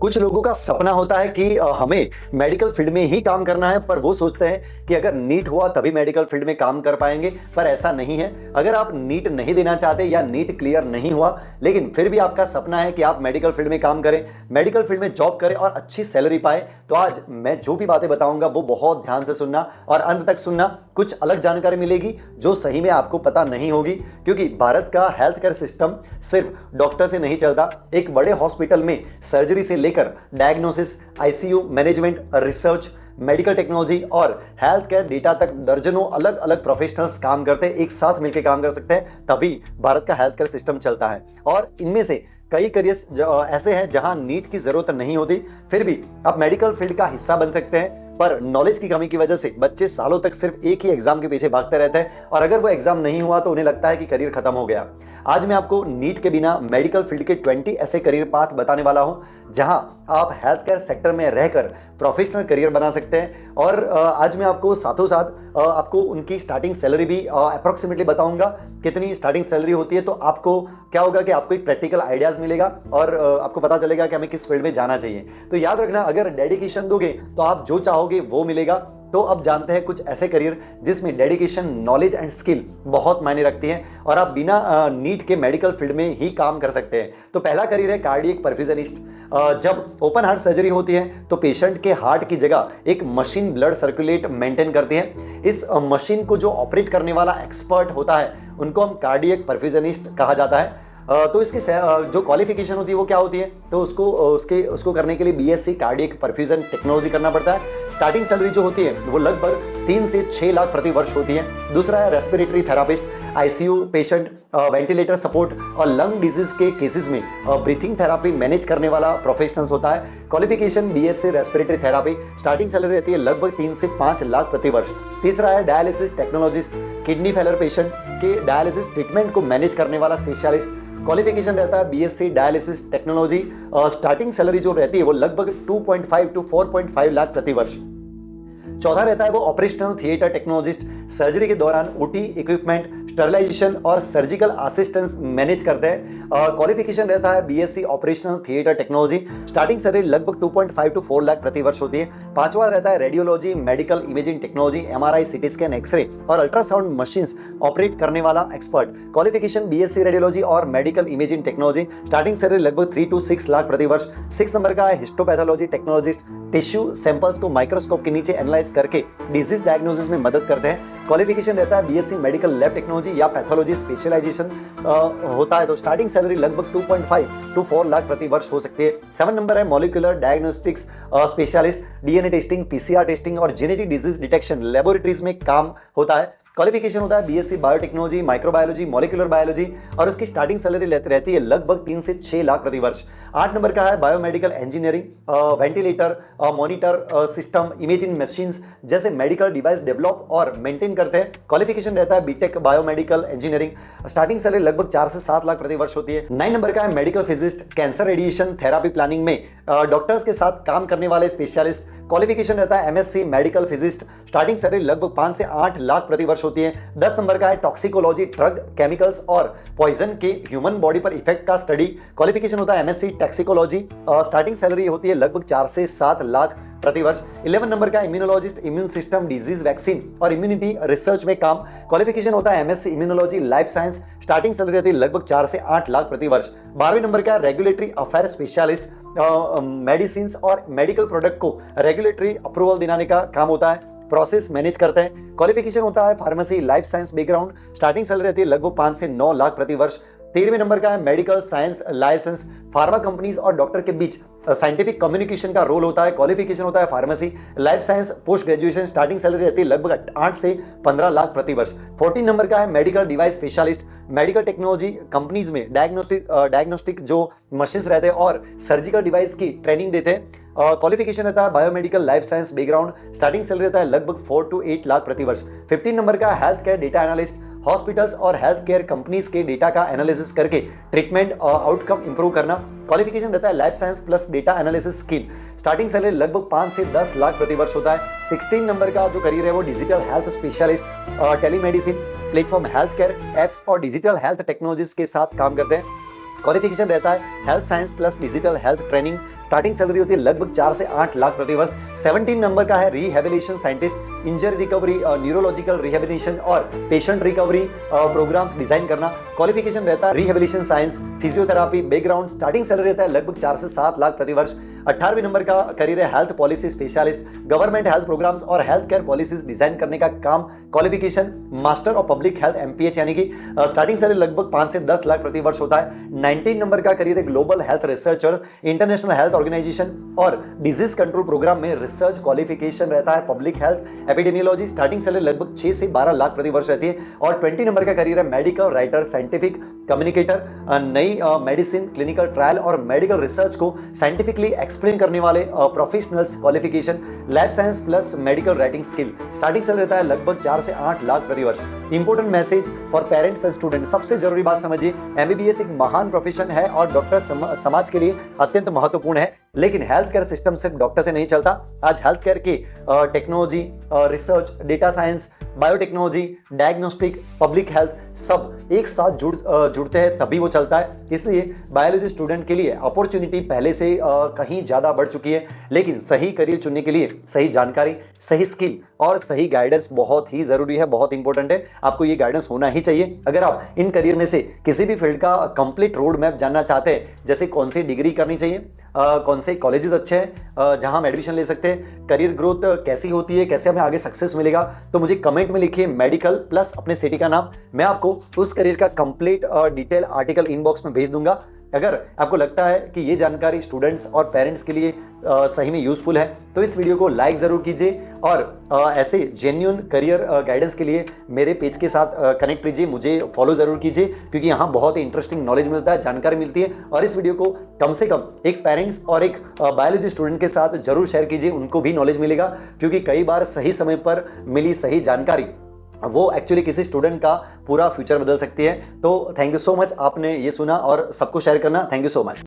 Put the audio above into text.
कुछ लोगों का सपना होता है कि हमें मेडिकल फील्ड में ही काम करना है, पर वो सोचते हैं कि अगर नीट हुआ तभी मेडिकल फील्ड में काम कर पाएंगे, पर ऐसा नहीं है। अगर आप नीट नहीं देना चाहते या नीट क्लियर नहीं हुआ लेकिन फिर भी आपका सपना है कि आप मेडिकल फील्ड में काम करें, मेडिकल फील्ड में जॉब करें और अच्छी सैलरी पाए, तो आज मैं जो भी बातें बताऊंगा वो बहुत ध्यान से सुनना और अंत तक सुनना। कुछ अलग जानकारी मिलेगी जो सही में आपको पता नहीं होगी, क्योंकि भारत का हेल्थ केयर सिस्टम सिर्फ डॉक्टर से नहीं चलता। एक बड़े हॉस्पिटल में सर्जरी से लेकर diagnosis, ICU management, research, medical technology और हेल्थ केयर डेटा तक दर्जनों अलग अलग प्रोफेशनल्स काम करते हैं, एक साथ मिलकर काम कर सकते हैं, तभी भारत का हेल्थ केयर सिस्टम चलता है। और इनमें से कई करियर्स ऐसे हैं जहां नीट की जरूरत नहीं होती, फिर भी आप मेडिकल फील्ड का हिस्सा बन सकते हैं। पर नॉलेज की कमी की वजह से बच्चे सालों तक सिर्फ एक ही एग्जाम के पीछे भागते रहते हैं और अगर वो एग्जाम नहीं हुआ तो उन्हें लगता है कि करियर खत्म हो गया। आज मैं आपको नीट के बिना मेडिकल फील्ड के 20 ऐसे करियर पाथ बताने वाला हूं जहां आप हेल्थ केयर सेक्टर में रहकर प्रोफेशनल करियर बना सकते हैं। और आज मैं आपको साथों साथ आपको उनकी स्टार्टिंग सैलरी भी अप्रोक्सीमेटली बताऊंगा कितनी स्टार्टिंग सैलरी होती है। तो आपको क्या होगा कि आपको एक प्रैक्टिकल आइडियाज मिलेगा और आपको पता चलेगा कि हमें किस फील्ड में जाना चाहिए। तो याद रखना, अगर डेडिकेशन दोगे तो आप जो चाहोगे वो मिलेगा। तो अब जानते हैं कुछ ऐसे करियर जिसमें डेडिकेशन, नॉलेज एंड स्किल बहुत मायने रखती है और आप बिना नीट के मेडिकल फील्ड में ही काम कर सकते हैं। तो पहला करियर है कार्डियक परफ्यूजनिस्ट। जब ओपन हार्ट सर्जरी होती है तो पेशेंट के हार्ट की जगह एक मशीन ब्लड सर्कुलेट मेंटेन करती है। इस मशीन को जो ऑपरेट करने वाला एक्सपर्ट होता है उनको हम कार्डियक परफ्यूजनिस्ट कहा जाता है। तो इसकी जो क्वालिफिकेशन होती है वो क्या होती है, तो उसको करने के लिए बीएससी कार्डियक परफ्यूजन टेक्नोलॉजी करना पड़ता है। स्टार्टिंग सैलरी जो होती है वो लगभग 3 से 6 लाख प्रति वर्ष होती है। दूसरा है respiratory therapist, ICU patient, ventilator support और लंग डिजीज के केसेस में ब्रीथिंग थेरापी मैनेज करने वाला प्रोफेशनल्स होता है। Qualification BSc respiratory therapy, starting salary रहती है लगभग 3 से 5 लाख प्रति वर्ष। तीसरा है dialysis technologist, kidney failure patient के डायलिसिस ट्रीटमेंट को मैनेज करने वाला स्पेशलिस्ट। क्वालिफिकेशन रहता है BSc dialysis technology, starting salary जो रहती है वो लगभग 2.5 टू 4.5 लाख प्रति वर्ष। चौथा रहता है वो ऑपरेशनल थिएटर टेक्नोलॉजिस्ट, सर्जरी के दौरान ओटी इक्विपमेंट, स्टरलाइजेशन और सर्जिकल असिस्टेंस मैनेज करते हैं। क्वालिफिकेशन रहता है BSc operational theatre technology, starting salary लगभग 2.5 टू 4 लाख प्रति वर्ष होती है। पांचवा रहता है radiology, medical imaging technology, MRI, CT scan, X-ray और अल्ट्रासाउंड मशीन्स ऑपरेट करने वाला एक्सपर्ट। क्वालिफिकेशन बीएससी रेडियोलॉजी और medical imaging technology, starting salary लगभग 3 टू 6 लाख प्रति वर्ष। 6 नंबर का है हिस्टोपैथोलॉजी टेक्नोलॉजिस्ट, टिश्यू सैंपल्स को माइक्रोस्कोप के नीचे एनालाइज करके डिजीज डायग्नोसिस में मदद करते हैं। क्वालिफिकेशन रहता है बीएससी मेडिकल लैब टेक्नोलॉजी या पैथोलॉजी स्पेशलाइजेशन होता है। तो स्टार्टिंग सैलरी लगभग 2.5 टू 4 लाख प्रति वर्ष हो सकती है। 7 नंबर है molecular diagnostics specialist, DNA testing, PCR testing और जेनेटिक डिजीज डिटेक्शन लेबोरेटरीज में काम होता है। क्वालिफिकेशन होता है BSc biotechnology, microbiology, molecular biology और उसकी स्टार्टिंग सैलरी रहती है लगभग 3 से 6 लाख प्रति वर्ष। 8 नंबर का है biomedical engineering, ventilator, monitor system, imaging machines जैसे मेडिकल डिवाइस डेवलप और मेंटेन करते हैं। क्वालिफिकेशन रहता है BTech biomedical engineering, starting salary लगभग 4 से 7 लाख प्रति वर्ष होती है। 9 नंबर का है medical physicist, cancer radiation therapy planning में डॉक्टर्स के साथ काम करने वाले स्पेशलिस्ट। क्वालिफिकेशन रहता है MSc medical physicist, starting salary लगभग 5 से 8 लाख प्रति वर्ष होती है। 10 नंबर का है टॉक्सिकोलॉजी, ड्रग, केमिकल्स और पॉइजन के ह्यूमन बॉडी पर इफेक्ट का स्टडी। क्वालिफिकेशन होता है एमएससी टॉक्सिकोलॉजी, स्टार्टिंग सैलरी होती है लगभग 4 से 7 लाख प्रति वर्ष। 11 नंबर का immunologist, immune system, disease, vaccine और इम्यूनिटी रिसर्च में काम। क्वालिफिकेशन होता है MSc immunology, life science, starting salary रहती है लगभग 4 से 8 लाख प्रति वर्ष। 12वें नंबर का रेगुलेटरी अफेयर स्पेशलिस्ट, मेडिसिन और मेडिकल प्रोडक्ट को रेगुलेटरी अप्रूवल दिलाने का काम होता है, प्रोसेस मैनेज करते हैं। क्वालिफिकेशन होता है pharmacy, life science background, starting salary रहती है लगभग 5 से 9 लाख प्रति वर्ष। 13वें नंबर का है medical science license, pharma companies और डॉक्टर के बीच साइंटिफिक कम्युनिकेशन का रोल होता है। क्वालिफिकेशन होता है pharmacy, life science, post graduation, starting salary रहती है लगभग 8 से 15 लाख प्रति वर्ष। 14 नंबर का है medical device specialist, medical technology companies में डायग्नोस्टिक जो मशीन्स रहते हैं और सर्जिकल डिवाइस की ट्रेनिंग देते हैं। क्वालिफिकेशन रहता है biomedical life science background, starting salary रहता है लगभग 4 टू 8 लाख प्रति वर्ष। 15 नंबर का health care data analyst, hospitals और हेल्थ केयर कंपनीज के डेटा का एनालिसिस करके ट्रीटमेंट आउटकम इंप्रूव करना। क्वालिफिकेशन रहता है life science plus data analysis skill, starting salary लगभग 5 से 10 लाख प्रति वर्ष होता है। 16 नंबर का जो करियर है वो digital health specialist, telemedicine, platform health care apps और डिजिटल हेल्थ टेक्नोलॉजीज के साथ काम करते हैं। क्वालिफिकेशन रहता है health science plus digital health training. Starting salary होती है लगभग 4 से 8 लाख प्रति वर्ष। 17 नंबर का है rehabilitation scientist, injury recovery, neurological rehabilitation और पेशेंट रिकवरी प्रोग्राम्स डिजाइन करना। क्वालिफिकेशन रहता है rehabilitation science, physiotherapy background. Starting salary रहता है लगभग 4 से 7 लाख प्रति वर्ष। 18वें नंबर का करियर है health policy specialist, government health programs और हेल्थ केयर पॉलिसीज डिजाइन करने का काम। Qualification master of public health MPH, यानी कि स्टार्टिंग सैलरी लगभग 5 से 10 लाख प्रति वर्ष होता है। 19 नंबर का करियर है global health researcher, international health organization और डिजीज कंट्रोल प्रोग्राम में रिसर्च क्वालिफिकेशन रहता है public health epidemiology. Starting salary लगभग 6 से 12 लाख प्रति वर्ष रहती है। और 20 नंबर का करियर है मेडिकल राइटर, साइंटिफिक कम्युनिकेटर, नई मेडिसिन, क्लिनिकल ट्रायल और मेडिकल रिसर्च को साइंटिफिकली एक्सप्लेन करने वाले professionals. Qualification lab science plus medical writing skill. Starting salary रहता है लगभग 4 से 8 लाख प्रति वर्ष। Important message for parents and student, सबसे जरूरी बात समझिए, MBBS एक महान प्रोफेशन है और डॉक्टर समाज के लिए अत्यंत महत्वपूर्ण है, लेकिन हेल्थ केयर सिस्टम सिर्फ डॉक्टर से नहीं चलता। आज हेल्थ केयर की technology, research, data science, biotechnology, diagnostic, public health सब एक साथ जुड़ते हैं तभी वो चलता है। इसलिए बायोलॉजी स्टूडेंट के लिए अपॉर्चुनिटी पहले से कहीं ज़्यादा बढ़ चुकी है, लेकिन सही करियर चुनने के लिए सही जानकारी, सही स्किल और सही गाइडेंस बहुत ही ज़रूरी है, बहुत इंपॉर्टेंट है। आपको ये गाइडेंस होना ही चाहिए। अगर आप इन करियर में से किसी भी फील्ड का कंप्लीट रोड मैप जानना चाहते हैं, जैसे कौन सी डिग्री करनी चाहिए, कौन से कॉलेजेस अच्छे हैं जहां हम एडमिशन ले सकते हैं, करियर ग्रोथ कैसी होती है, कैसे हमें आगे सक्सेस मिलेगा, तो मुझे कमेंट में लिखिए मेडिकल प्लस अपने सिटी का नाम। मैं आपको उस करियर का कंप्लीट डिटेल आर्टिकल इनबॉक्स में भेज दूंगा। अगर आपको लगता है कि ये जानकारी स्टूडेंट्स और पेरेंट्स के लिए सही में यूजफुल है तो इस वीडियो को लाइक ज़रूर कीजिए और ऐसे जेन्युइन करियर गाइडेंस के लिए मेरे पेज के साथ कनेक्ट कीजिए, मुझे फॉलो ज़रूर कीजिए, क्योंकि यहाँ बहुत ही इंटरेस्टिंग नॉलेज मिलता है, जानकारी मिलती है। और इस वीडियो को कम से कम एक पेरेंट्स और एक बायोलॉजी स्टूडेंट के साथ जरूर शेयर कीजिए, उनको भी नॉलेज मिलेगा, क्योंकि कई बार सही समय पर मिली सही जानकारी वो एक्चुअली किसी स्टूडेंट का पूरा फ्यूचर बदल सकती है। तो थैंक यू सो मच, आपने ये सुना और सबको शेयर करना। Thank you so much.